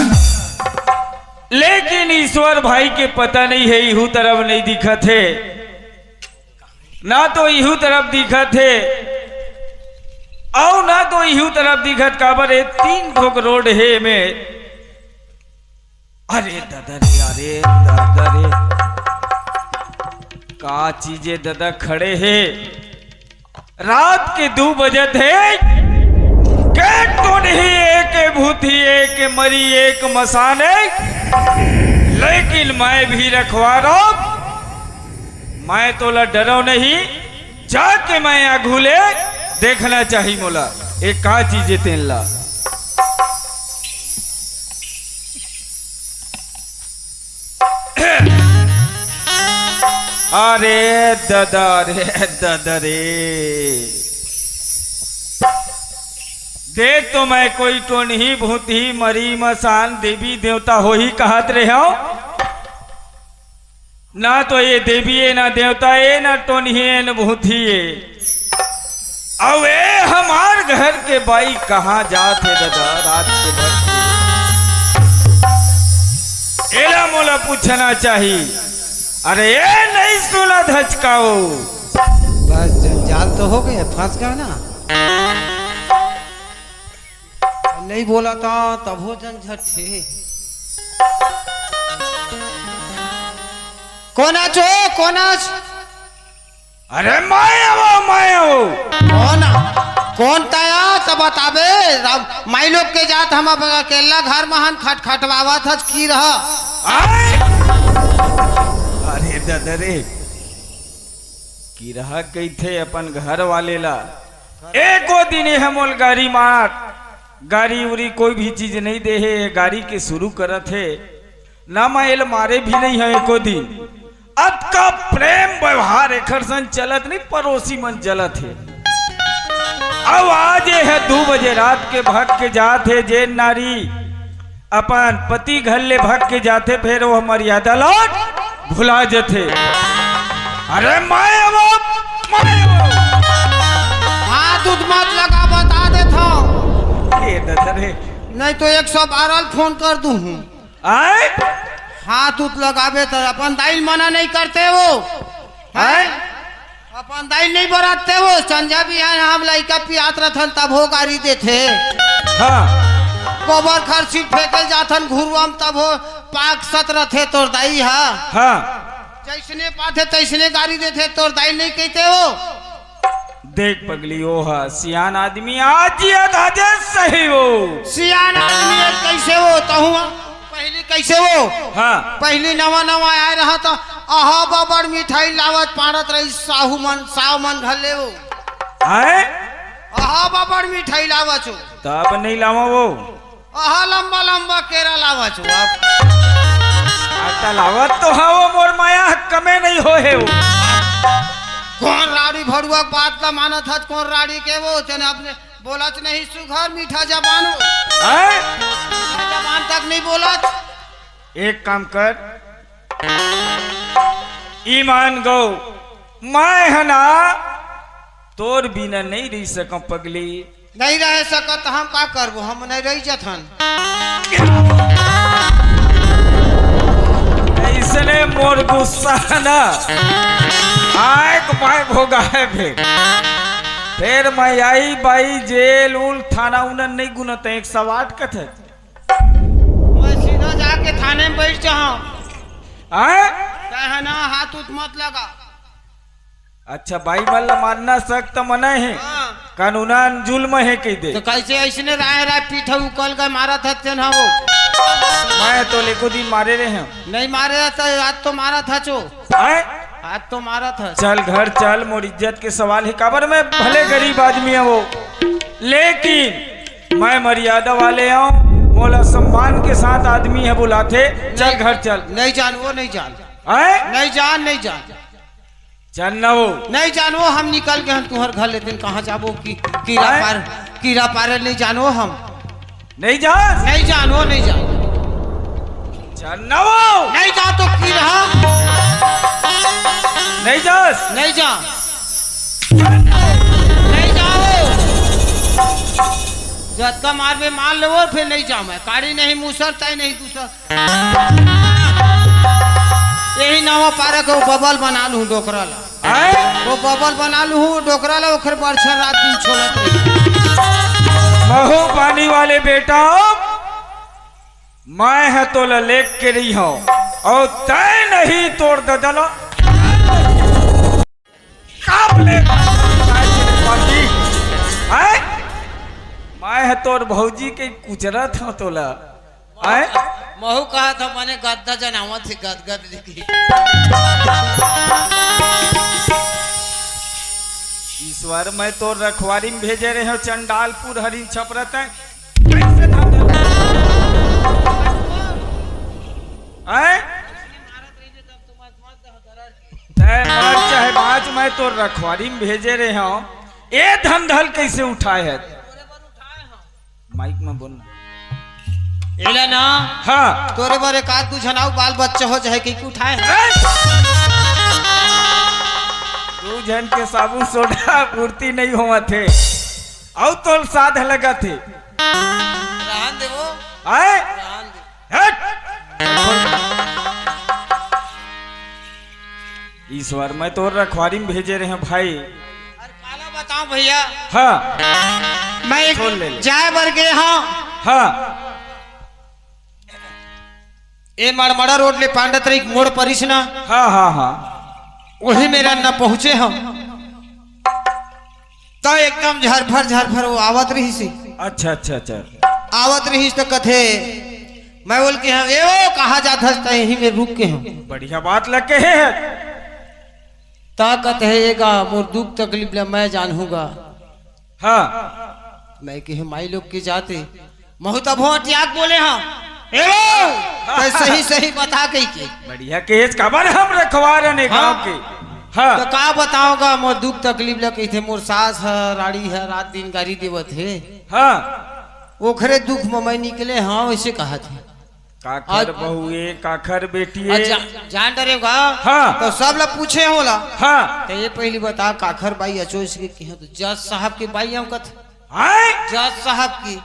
[SPEAKER 2] लेकिन ईश्वर भाई के पता नहीं है इहू तरफ नहीं दिखा थे ना तो इहू तरफ दिखा थे और ना तो इहू तरफ दिखत काबर है 3 ठोक रोड है में। अरे दादा रे अरे दादा रे का चीजें दादा खड़े है रात के 2 बजे थे तो नहीं एक भूती एक मरी एक मसान लेकिन मैं भी रखवा रहा मैं तो ला डरो नहीं जाके मैं आघूले देखना चाहिए मोला एक का चीजें तेन ला। अरे दादा रे देख तो मैं कोई तो नहीं भूत ही मरी मसान देवी देवता हो ही कहत रहे हो ना तो ये देवी है ना देवता है ना तो नहीं है ना भूत ही है। अब ए हमार घर के बाई कहाँ जाते दादा रात के भर एला मोला पूछना चाहिए। अरे ये नहीं सुना धचकाओ
[SPEAKER 4] बस जंजाल तो हो गया फंस गया ना नहीं बोला था तब हो झंझट थे। कोनाच हो कोनाच
[SPEAKER 2] अरे मैं
[SPEAKER 4] कौन ताया तब बताबे माई लोग के जात हम अकेला घर महान खटखटवावा था की रहा।
[SPEAKER 2] अरे दादा रे की रहा कही थे अपन घर वाले ला एको दिन हमोल गाड़ी मार गाड़ी उरी कोई भी चीज नहीं दे है गाड़ी के शुरू करत है ना माइल मारे भी नहीं है एको दिन अब का प्रेम व्यवहार एकर सन चलत नहीं, पड़ोसी मन जलत है। अब आज है 2 बजे रात के भाग के जाते जे नारी अपन पति घर ले भाग के जाते, फिर वो मर्यादा लौट भुला जाते। अरे माए वो
[SPEAKER 4] हाथ उठ मत लगा, बता देता हूँ।
[SPEAKER 2] ये ददरे
[SPEAKER 4] नहीं तो 112 फोन कर दूँ।
[SPEAKER 2] आए
[SPEAKER 4] हाथ उठ लगावे तो अपन दाइल मना नहीं करते वो,
[SPEAKER 2] आए
[SPEAKER 4] अपन दाइल नहीं बराते वो। संजय भी है, हम लड़का पियात रहन तब हो गाड़ी देते।
[SPEAKER 2] हाँ
[SPEAKER 4] गोबर खर्ची फेंकल जाथन घुरुआम तब हो पाक सत रथे तोर दाई है।
[SPEAKER 2] हाँ
[SPEAKER 4] जैसने पाथे तैसने गाड़ी देते, तोर दाई नहीं कहते वो।
[SPEAKER 2] देख पगली ओ हा सियान आदमी आज ये धाजे सही हो।
[SPEAKER 4] सियान आदमी है, कैसे हो तो हुआ पहले कैसे हो।
[SPEAKER 2] हाँ
[SPEAKER 4] पहले नवा नवा आए रहा तो आहा बाबर मिठाई लावत पारत रही, साव मन घर ले वो।
[SPEAKER 2] आए
[SPEAKER 4] आहा बाबर मिठाई लावत हो,
[SPEAKER 2] तब नहीं लावा वो
[SPEAKER 4] आहा लंबा लंबा केरा लावत हो।
[SPEAKER 2] आटा लावत तो हाँ वो मोर माया कमे नहीं हो है वो।
[SPEAKER 4] कौन राड़ी भरुआ बात का मानत हत, कौन राड़ी के वो चने अपने बोलत नहीं सुघर मीठा जबान हो।
[SPEAKER 2] आए
[SPEAKER 4] जबान तक नहीं बोलत।
[SPEAKER 2] एक काम कर, ईमान गो मैं है ना तोर बिना नहीं रह सकूं पगली।
[SPEAKER 4] नहीं रह सकत हम का करबो, हम नहीं रह जथन।
[SPEAKER 2] इसने मोर गुस्सा ना आग माइक हो गए फिर मैं आई बाई जेल उल थाना उन नहीं गुनत 108 कथे।
[SPEAKER 4] मैं सीधा जाके थाने में बैठ जाऊं।
[SPEAKER 2] आए
[SPEAKER 4] है ना हाथ उठ मत लगा।
[SPEAKER 2] अच्छा भाई मल्ल मानना सख्त मना है,
[SPEAKER 4] हाँ।
[SPEAKER 2] कानूनन जुल्म है कह दे।
[SPEAKER 4] तो कैसे ऐसने राय पीठा उकल गए मारा था ना वो।
[SPEAKER 2] मैं तो लेको दिन मारे रहे हैं।
[SPEAKER 4] नहीं मारे था, आज तो मारा था चो।
[SPEAKER 2] आए
[SPEAKER 4] आज तो मारा था।
[SPEAKER 2] चल घर चल, मोर इज्जत के सवाल है। काबर में भले गरीब आदमी है वो, लेकिन मैं मर्यादा वाले हूँ, मोला सम्मान के साथ आदमी है बुलाते। चल घर चल।
[SPEAKER 4] नहीं जान वो, नहीं जान।
[SPEAKER 2] आए
[SPEAKER 4] नहीं जान, नहीं जान,
[SPEAKER 2] चल ना वो
[SPEAKER 4] नहीं जानो। हम निकल के हम तुम्हारे घर लेते कहाँ जाबो की कीड़ा पारे नहीं जानो हम।
[SPEAKER 2] नहीं जा,
[SPEAKER 4] नहीं जानो, नहीं जान।
[SPEAKER 2] चल ना वो
[SPEAKER 4] नहीं जा तो कीड़ा
[SPEAKER 2] नहीं जा,
[SPEAKER 4] नहीं जा, नहीं जाओ। जत्का मार में मार लो फिर नहीं जाऊँ मैं। काड़ी नहीं मूसर तय नहीं दूसर। यही नवा पारा को बबल बना लूँ डोकरा ला।
[SPEAKER 2] आए
[SPEAKER 4] वो बबल बना लूँ डोकरा ला, ओखर बरछन रात दिन छोड़त रही।
[SPEAKER 2] महो पानी वाले बेटा, मैं है तो लेक के रही हूँ और तय नहीं तोड़ दलो। मैं है तोर भौजी के कुचरा था तोला। आए
[SPEAKER 4] महू कहा था मैंने गद्दा जनावा थे गदगद लिखी।
[SPEAKER 2] ईश्वर मैं तो रखवारी में भेजे रहे हो चंडालपुर हरिन छपरत है। चाहे बाज मैं तो रखवारी में भेजे रहे हो, ए धंधल कैसे उठाए है? माइक में बोलना।
[SPEAKER 4] एला ना
[SPEAKER 2] हाँ
[SPEAKER 4] तोरे बारे का तू झनाऊ बाल बच्चा हो जाए कि उठाए।
[SPEAKER 2] तू जन के साबुन सोडा पूर्ति नहीं हुआ थे और तो साध लगा थे।
[SPEAKER 4] रहन दे वो,
[SPEAKER 2] आए
[SPEAKER 4] रहन दे।
[SPEAKER 2] हट! ईश्वर मैं तो रखवारी में भेजे रहे हैं भाई।
[SPEAKER 4] अरे काला बताऊं भैया।
[SPEAKER 2] हाँ
[SPEAKER 4] मैं
[SPEAKER 2] खोल ले ले।
[SPEAKER 4] जाए बर गए हाँ।
[SPEAKER 2] हाँ
[SPEAKER 4] ए मड़मड़ा रोड ले पांडत रही मोड़ परिस ना।
[SPEAKER 2] हाँ हाँ हाँ
[SPEAKER 4] वही मेरा न पहुंचे हम तो एकदम झरफर वो आवत रही सी।
[SPEAKER 2] अच्छा अच्छा अच्छा
[SPEAKER 4] आवत रही तो कथे मैं बोल के हम ए वो कहा जाता है यही में रुक के हम
[SPEAKER 2] बढ़िया बात लग के है।
[SPEAKER 4] ताकत है मोर दुख तकलीफ ले मैं जानूंगा।
[SPEAKER 2] हाँ
[SPEAKER 4] मैं कहे माई लोग के जाते महू तब हो त्याग बोले हाँ तो सही सही बता गई की
[SPEAKER 2] बढ़िया केस खबर हम रखवा रहे गांव के। हाँ
[SPEAKER 4] तो का बताओगा मोर दुख तकलीफ लगी थे मोर सास है राड़ी है रात दिन गाड़ी देवत है
[SPEAKER 2] हाँ
[SPEAKER 4] ओखरे दुख में मैं निकले हाँ वैसे कहा थे
[SPEAKER 2] काखर बहुए काखर बेटी
[SPEAKER 4] जान डरेगा
[SPEAKER 2] हाँ।
[SPEAKER 4] तो सब लोग पूछे होला
[SPEAKER 2] हाँ
[SPEAKER 4] तो ये पहली बता काखर बाई अचोस की है तो जज साहब की बाई हम कथ
[SPEAKER 2] आए
[SPEAKER 4] जज साहब की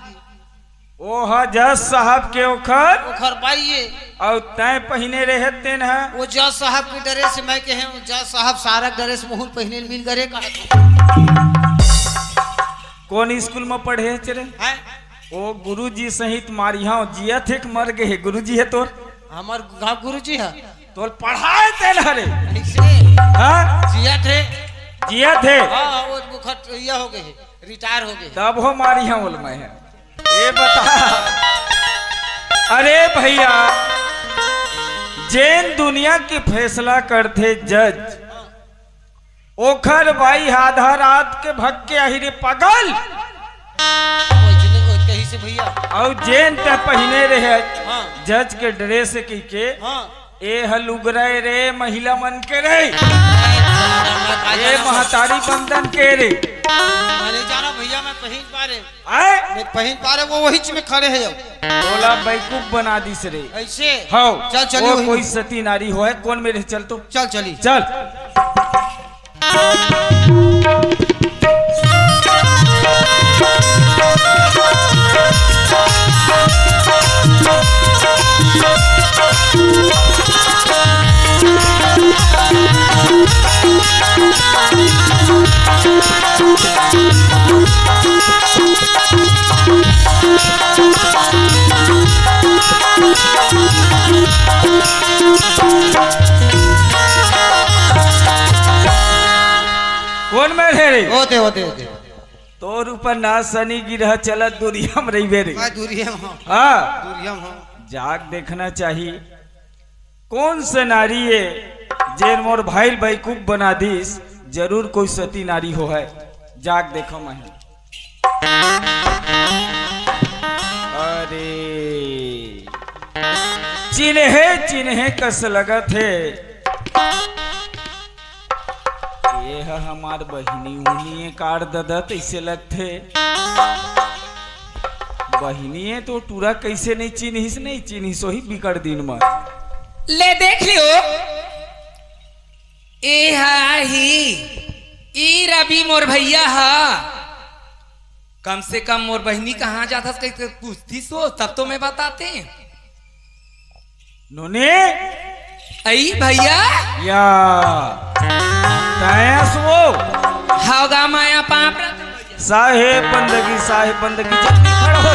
[SPEAKER 2] ओ हा जज साहब के ओखर
[SPEAKER 4] ओखर बाई ये
[SPEAKER 2] और तय पहने रहते न
[SPEAKER 4] वो जज साहब की ड्रेस से मैं कहे जज साहब सारा ड्रेस मुहूर्त पहने मिल गए
[SPEAKER 2] कौन स्कूल में पढ़े चले
[SPEAKER 4] हैं
[SPEAKER 2] ओ गुरुजी सहित मारिया जिया थे कि मर गए गुरुजी है तोर
[SPEAKER 4] हमार गाँव गुरु जी है
[SPEAKER 2] तोर पढ़ाए थे न रे
[SPEAKER 4] ऐसे
[SPEAKER 2] हाँ
[SPEAKER 4] जिया थे
[SPEAKER 2] जिया थे
[SPEAKER 4] हाँ वो बुखट ये हो गए रिटायर हो गए
[SPEAKER 2] तब हो मारिया बोल मैं है ये बता अरे भैया जैन दुनिया की फैसला करते जज ओखर भाई आधा रात के भग के अहिरे पागल
[SPEAKER 4] कहीं से भैया
[SPEAKER 2] और जैन ते पहने रहे
[SPEAKER 4] हाँ
[SPEAKER 2] जज के ड्रेस की के
[SPEAKER 4] हाँ
[SPEAKER 2] ए हलुगरे रे महिला मन के रे ए महतारी बंधन के रे
[SPEAKER 4] मैंने जाना भैया मैं पहन पा रहे
[SPEAKER 2] आए
[SPEAKER 4] मैं पहन पा रहे वो वही में खड़े है
[SPEAKER 2] बोला बैकूफ बना दी रे
[SPEAKER 4] ऐसे
[SPEAKER 2] हो
[SPEAKER 4] चल चलिए
[SPEAKER 2] वो कोई सती नारी हो है कौन मेरे चल तो
[SPEAKER 4] चल चली
[SPEAKER 2] चल कौन मेरे रे
[SPEAKER 4] होते होते होते
[SPEAKER 2] तोर ऊपर ना शनि गिरह चलत दुनिया में रही रे
[SPEAKER 4] मैं दूरिया में
[SPEAKER 2] हाँ
[SPEAKER 4] दूरिया में
[SPEAKER 2] जाग देखना चाहिए कौन सा नारी है जेन मोर भाई बैकूफ बना दीस जरूर कोई सती नारी हो है जाग देखो मैं अरे चिन्हे कस लगत है ये है हमार बहिनी उन्हीं काट ददत ऐसे लगते बहिनी है तो टूरा कैसे नहीं चिन्हिस वही बिगड़ दिन में
[SPEAKER 3] ले देख लियो ए ही ई रवि मोर भैया हा कम से कम मोर बहनी कहाँ जाता पूछती सो तब तो मैं बताते
[SPEAKER 2] नोने
[SPEAKER 3] आई भैया
[SPEAKER 2] या तैस वो
[SPEAKER 3] हावगा माया पाप
[SPEAKER 2] साहेब बंदगी जल्दी खड़ो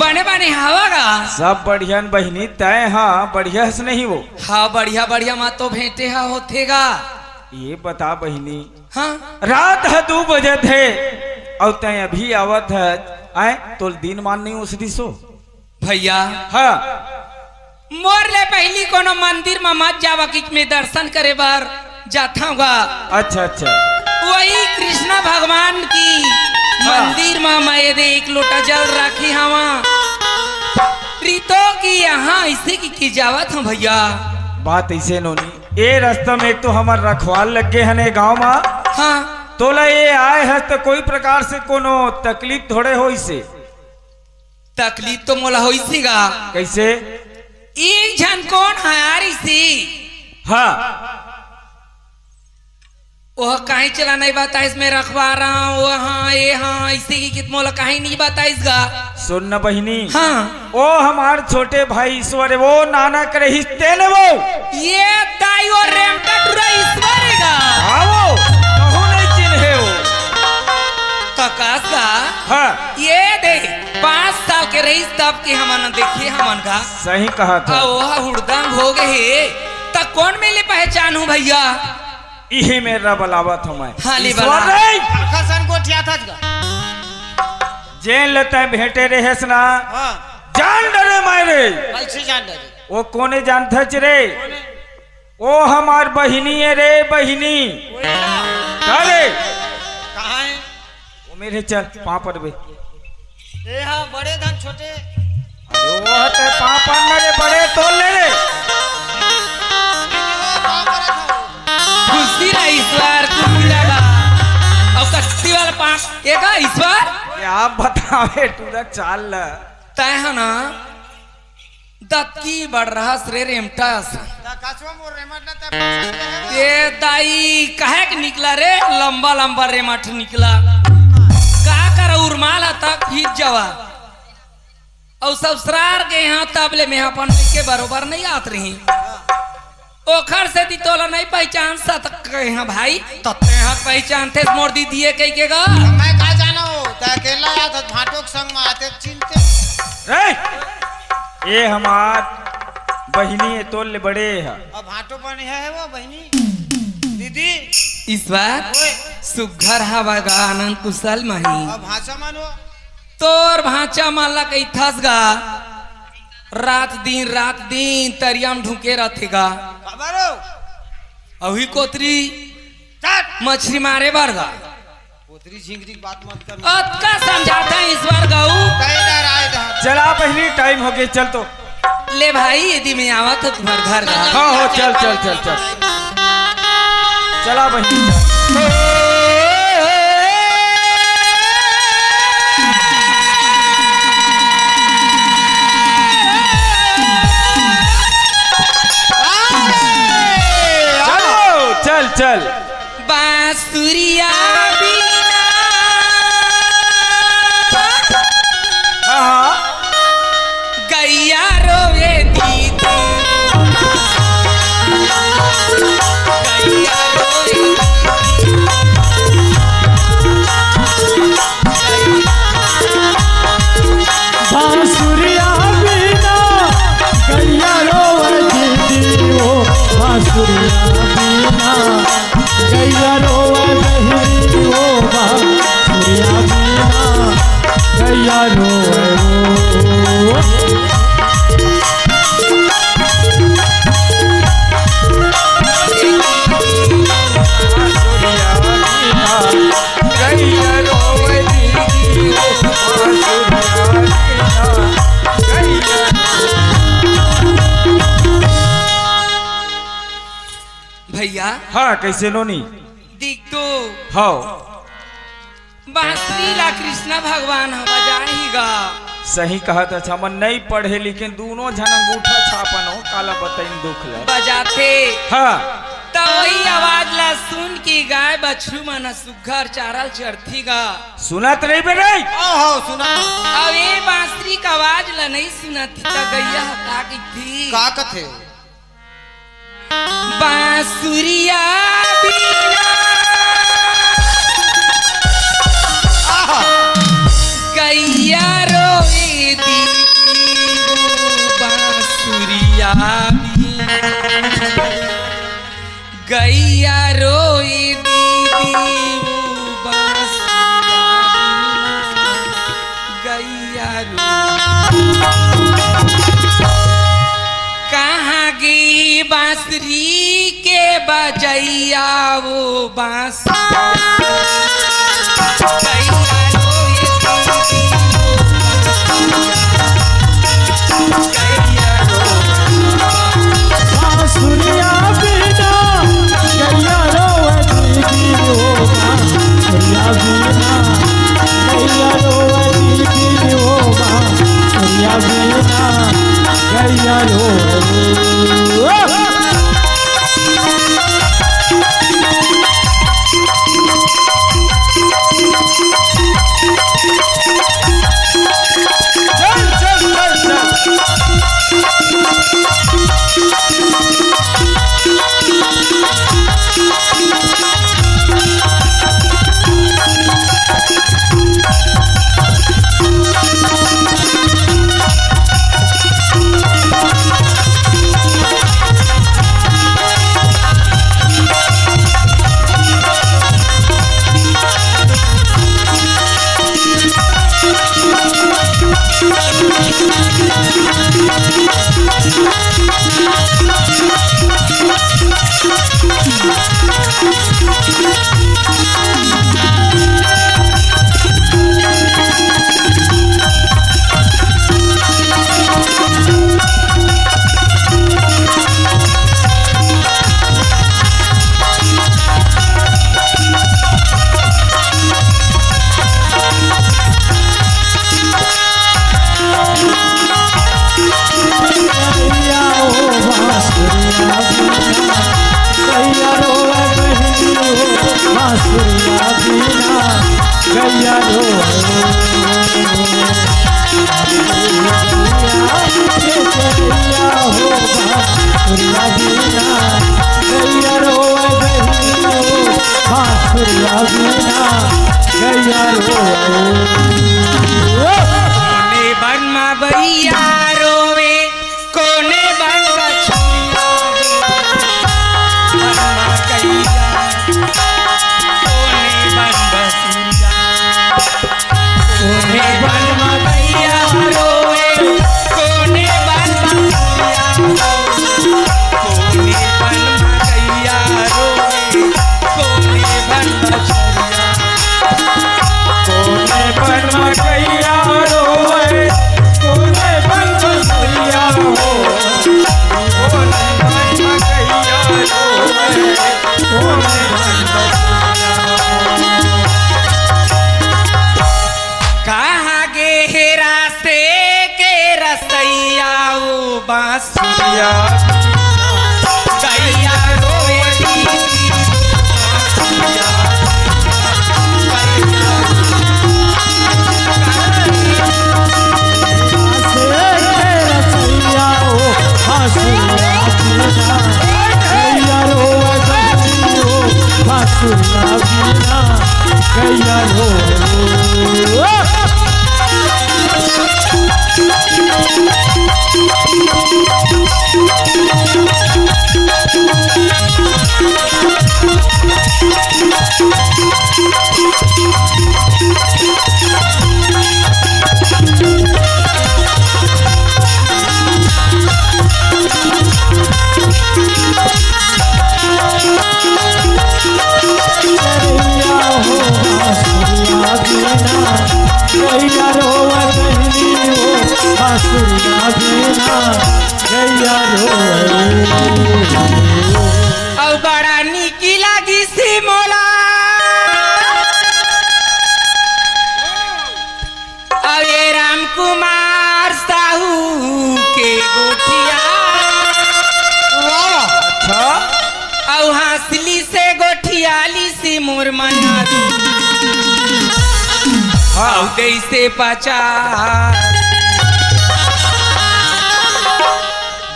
[SPEAKER 3] बने बने हवागा
[SPEAKER 2] सब बढ़िया बहनी तय हाँ बढ़िया से नहीं वो
[SPEAKER 3] हाँ बढ़िया बढ़िया माँ तो भेंटे हा होतेगा
[SPEAKER 2] ये बता बहनी
[SPEAKER 3] हाँ
[SPEAKER 2] रात है 2 बजे थे और तय अभी आवत है आए तो दिन मान नहीं उसदी सो
[SPEAKER 3] भैया
[SPEAKER 2] हाँ
[SPEAKER 3] मोर ले पहली कोनो मंदिर में मत जावा कि मैं दर्शन करे बार जाता हूँ
[SPEAKER 2] अच्छा
[SPEAKER 3] वही कृष्णा भगवान की मंदिर में मैं एक लोटा जल रखी हवा रीतो की यहाँ इसे की जावत हूँ भैया
[SPEAKER 2] बात ऐसे नोनी ये रास्ता में एक तो हमार रखवाल लग गए है गाँव में
[SPEAKER 3] हाँ
[SPEAKER 2] तोला ये आए है तो कोई प्रकार से कोनो तकलीफ थोड़े हो इसे
[SPEAKER 3] तकलीफ तो मोला हो इसीगा
[SPEAKER 2] कैसे
[SPEAKER 3] एक जन कौन हारी सी
[SPEAKER 2] हाँ
[SPEAKER 3] वह कहीं चला नहीं बता इसमें रखवा रहा हूँ हाँ ये हाँ इसी की कित मोला कहीं नहीं बताइसगा
[SPEAKER 2] सुन न बहिनी
[SPEAKER 3] हाँ
[SPEAKER 2] ओ हमार छोटे भाई ईश्वर वो नाना करे हिस्ते ने वो
[SPEAKER 3] ये ताई और रेमटा टुरा ईश्वरेगा
[SPEAKER 2] आओ कहूँ नहीं चिन्हे वो
[SPEAKER 3] ककासा
[SPEAKER 2] हाँ
[SPEAKER 3] ये दे 5 साल के रईस तब के हमन देखिए हमन का
[SPEAKER 2] सही कहा था
[SPEAKER 3] वह हुड़दंग हो गए तब कौन मेले पहचान हूँ भैया
[SPEAKER 2] इहे मेरा बलावत हूँ मैं
[SPEAKER 3] हाली
[SPEAKER 2] ईश्वर
[SPEAKER 3] बला।
[SPEAKER 2] रे,
[SPEAKER 4] खसन को ठिया था
[SPEAKER 2] जेन लेते भेंटे रहे ना
[SPEAKER 4] हाँ
[SPEAKER 2] जान डरे मारे
[SPEAKER 4] कैसे जान डरे
[SPEAKER 2] वो कोने जानता रे ओ हमार बहिनी है रे बहिनी
[SPEAKER 4] कहाँ
[SPEAKER 2] अरे
[SPEAKER 4] है
[SPEAKER 2] वो मेरे चल पाँव पर बे
[SPEAKER 4] ए हाँ बड़े धन छोटे
[SPEAKER 2] अरे वो हते पापा मेरे बड़े तोल ले रे
[SPEAKER 3] खुशी रहा ईश्वर खुशी लगा और कस्ती वाला पाँच एक ईश्वर
[SPEAKER 2] क्या बतावे तू चाल ल
[SPEAKER 3] तय है ना दत्की बढ़ रहा श्रे रेमटस ये दाई कहे के निकला रे लंबा लंबा रेमठ निकला का कर उर्माल तक खींच जावा और ससुरार के यहाँ तबले में अपन के बरोबर नहीं आत रही ओखर से दी तोला नहीं पहचान सक यहाँ भाई तत्ते यहाँ पहचान थे मोर दी दिए कई के गा
[SPEAKER 4] मैं कहा जाना हो तो अकेला या तो भाटों के संग में आते चिंते
[SPEAKER 2] ये हमार बहिनी है तोल ले बड़े है
[SPEAKER 4] अब भाटों बने है वो बहनी दीदी
[SPEAKER 3] इस बार सुघर हवा गा आनंद कुशल मही
[SPEAKER 4] अब भाषा मानो
[SPEAKER 3] तोर भाचा माला कई थस गा रात दिन तरियाम ढूंके रहेगा
[SPEAKER 4] खबर हो
[SPEAKER 3] अभी कोतरी
[SPEAKER 4] चट
[SPEAKER 3] मछली मारे बरगा
[SPEAKER 4] पोतरी झिंगरी की बात मत कर
[SPEAKER 3] अतका समझाता है ईश्वर गऊ
[SPEAKER 4] कई डर आए धा
[SPEAKER 2] चला बहिनी टाइम हो गया चल तो
[SPEAKER 3] ले भाई यदि मैं आवा तो तुम्हारे घर गा
[SPEAKER 2] हाँ हो चल चल चल चल चला बहिनी चलो चल चल
[SPEAKER 3] बांसुरिया बिना
[SPEAKER 2] हाँ हाँ
[SPEAKER 3] गैया रोवे दीदी गैया रोवे
[SPEAKER 1] बांसुरिया बिना गैया रोवे दीदी ओ बांसुरिया बिना गैया रोवे दीदी ओ बांसुरिया बिना गैया रोवे
[SPEAKER 3] भैया
[SPEAKER 2] हाँ कैसे नोनी
[SPEAKER 3] दिख तो
[SPEAKER 2] हाँ
[SPEAKER 3] बांसुरी ला कृष्ण भगवान हम बजाएगा
[SPEAKER 2] सही कहा था अच्छा मन नहीं पढ़े लेकिन दोनों जन अंगूठा छापन हो काला बताइन दुख ल
[SPEAKER 3] बजाते
[SPEAKER 2] हाँ
[SPEAKER 3] तो वही आवाज ला सुन की गाय बछरू मन सुघर चारल चढ़ती गा
[SPEAKER 2] सुनत नहीं बे नहीं
[SPEAKER 4] ओहो सुना
[SPEAKER 3] अब ये बांसुरी का आवाज ला नहीं सुनती तो गैया हटा की थी
[SPEAKER 4] का कथे
[SPEAKER 3] बांसुरिया बिना
[SPEAKER 4] आहा
[SPEAKER 3] गैया रोए दीदी वो बांसुरिया बिना गैया रोए दीदी वो बांसुरिया बिना गैया रोए कहाँ गई बांसुरी के बजैया वो बांसुरिया गैया रोए दीदी वो गैया रोए
[SPEAKER 1] बांसुरिया बिना गैया रोवे दीदी ओ बांसुरिया बिना गैया रोवे दीदी ओ बांसुरिया बिना गैया रोवे
[SPEAKER 2] चल चल चल चल
[SPEAKER 1] गैया रो गैया हो बांसुरिया बीना गैया रो बांसुरिया बीना गैया रो
[SPEAKER 3] कोने बन में भैया रोवे कोने बन बछुरिया बन में गैया कोने बन बछुरिया कोने बन में भैया रोवे कोने बन बछुरिया कोने बन में गैया रोवे कोने बन बछुरिया
[SPEAKER 2] कोने पर मकैया रोए कोने पर बसैया हो कोने पर मकैया रोए कोने पर बसैया
[SPEAKER 3] कहाँ गे हेरा से के रसैया ओ बांसुरिया गैया रोए
[SPEAKER 1] बांसुरिया बीना गैया रो गैया रो बहनी हो बांसुरिया बीना गैया रो
[SPEAKER 3] और बड़ा निकी लगी सी मोला और ये राम कुमार साहू के गोठिया
[SPEAKER 2] अच्छा
[SPEAKER 3] और हासली से गोठियाली सी मोर मना
[SPEAKER 2] हाँ
[SPEAKER 3] कैसे पचा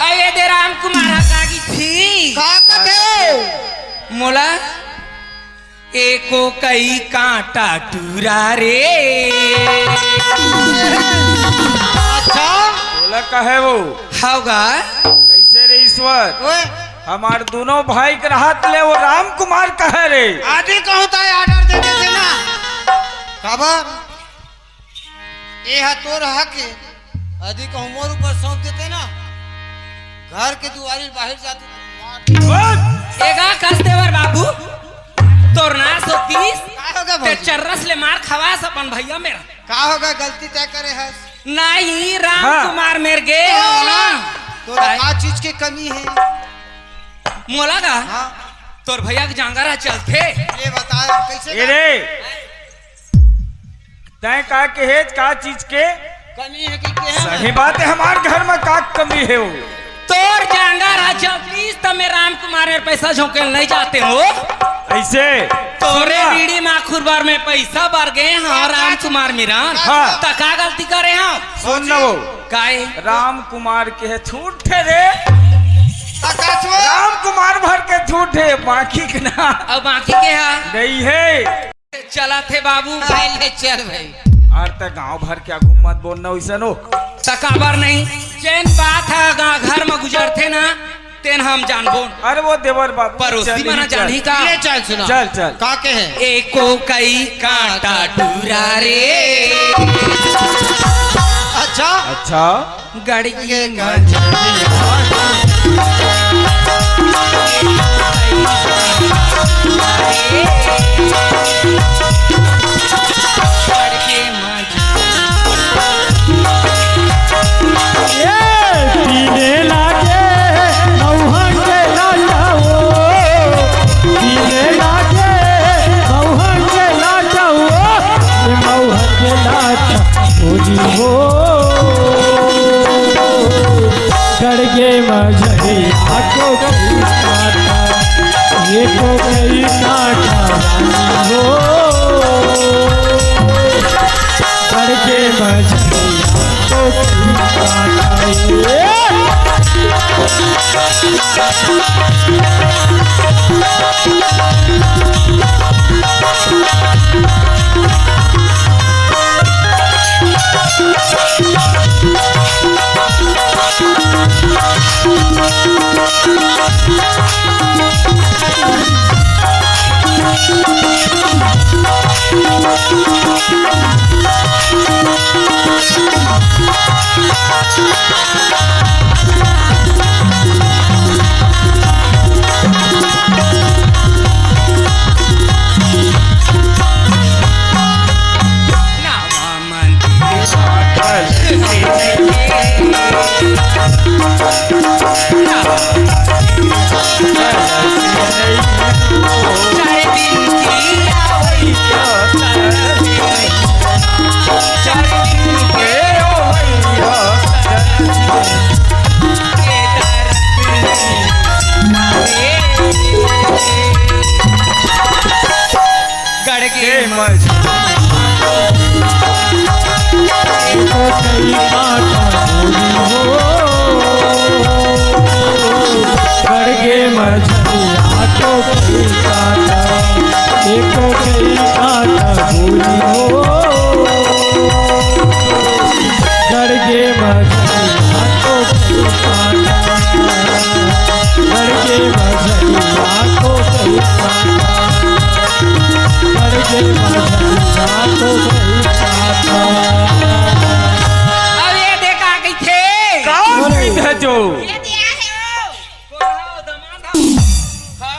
[SPEAKER 3] अये दे राम कुमार कागी थी
[SPEAKER 4] का कथे
[SPEAKER 3] मोला एको कई कांटा टूरा रे
[SPEAKER 4] अच्छा
[SPEAKER 2] बोला कहे वो
[SPEAKER 3] होगा
[SPEAKER 2] कैसे रे ईश्वर
[SPEAKER 4] ओए
[SPEAKER 2] हमार दोनों भाई के राहत ले वो राम कुमार कहे रे
[SPEAKER 4] आदि कहूँ तो ऑर्डर दे देते ना खबर ये है तोर हक है आदि कहूँ मोर ऊपर सौंप देते ना घर के दुआरी बाहर जाते
[SPEAKER 3] एगा कस्तेवर बाबू तोर ना 130
[SPEAKER 4] का होगा
[SPEAKER 3] ते
[SPEAKER 4] भाई
[SPEAKER 3] चर्रस ले मार खवास अपन भैया मेरा
[SPEAKER 4] का होगा गलती तय करे है
[SPEAKER 3] नहीं राम
[SPEAKER 2] हाँ।
[SPEAKER 3] कुमार मेर गे ना
[SPEAKER 4] तो का चीज की कमी है
[SPEAKER 3] मोला का
[SPEAKER 4] हाँ
[SPEAKER 3] तोर भैया के जांगारा चलते
[SPEAKER 4] ये बता कैसे
[SPEAKER 2] ए रे तय का के हेज का चीज के
[SPEAKER 4] कमी है कि के है
[SPEAKER 2] सही बात है हमारे घर में का कमी है वो
[SPEAKER 3] तोर जांगारा चलतीस तो मैं राम कुमार में पैसा झोंके नहीं जाते हो
[SPEAKER 2] ऐसे
[SPEAKER 3] तोरे बीड़ी माखुर बार में पैसा बार गए हाँ राम कुमार मीरान
[SPEAKER 2] हाँ।
[SPEAKER 3] तो का गलती करे हाँ
[SPEAKER 2] सुन न वो
[SPEAKER 3] काहे
[SPEAKER 2] राम कुमार के है झूठ है रे
[SPEAKER 4] आकाशवा
[SPEAKER 2] राम कुमार भर के झूठ है बाकी के ना
[SPEAKER 3] अब बाकी के हा
[SPEAKER 2] नहीं है
[SPEAKER 3] चला थे बाबू
[SPEAKER 4] ले चल भाई
[SPEAKER 2] और तक गांव भर के आगू मत बोलना वैसा नो
[SPEAKER 3] तकाबर नहीं जैन बात है घर में गुजरते ना तेन हम जानबो
[SPEAKER 2] अरे वो देवर बाबू
[SPEAKER 3] पड़ोसी
[SPEAKER 2] चल
[SPEAKER 3] मना
[SPEAKER 2] ही चल।
[SPEAKER 3] जानी का
[SPEAKER 4] ले चल सुना
[SPEAKER 2] चल चल
[SPEAKER 4] का के है
[SPEAKER 3] एको कई कांटा टूरा रे
[SPEAKER 4] अच्छा
[SPEAKER 2] अच्छा
[SPEAKER 3] गाड़ी के
[SPEAKER 1] पीने लागे मऊहा के लाटाओ पीने लागे मऊहा के लाटाओ ये मऊहा के लाटा होली हो गड़गे मजरी आको कई काटा ये को कई काटा रानी हो
[SPEAKER 3] अब ये देखा गई थे
[SPEAKER 2] भेजो
[SPEAKER 5] ये दिया है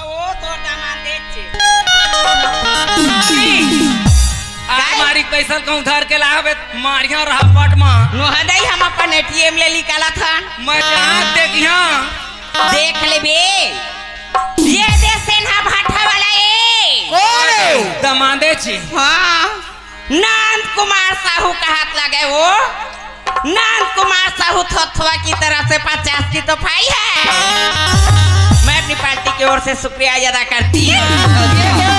[SPEAKER 5] वो तो दामाद देखे
[SPEAKER 3] हमारी पैसा कहूँ धर के लावे मारिया रहा पट में
[SPEAKER 5] नोहदई हम अपन एटीएम ले निकाला था
[SPEAKER 3] मैं जहाँ देखिया
[SPEAKER 5] देख लेबे ये दे सेना भाटा वाला
[SPEAKER 3] दमादे छी
[SPEAKER 5] हाँ नंद कुमार साहू का हाथ लगे वो नंद कुमार साहू थोथवा की तरफ से 50 की तो पाई है मैं अपनी पार्टी की ओर से शुक्रिया अदा करती हूँ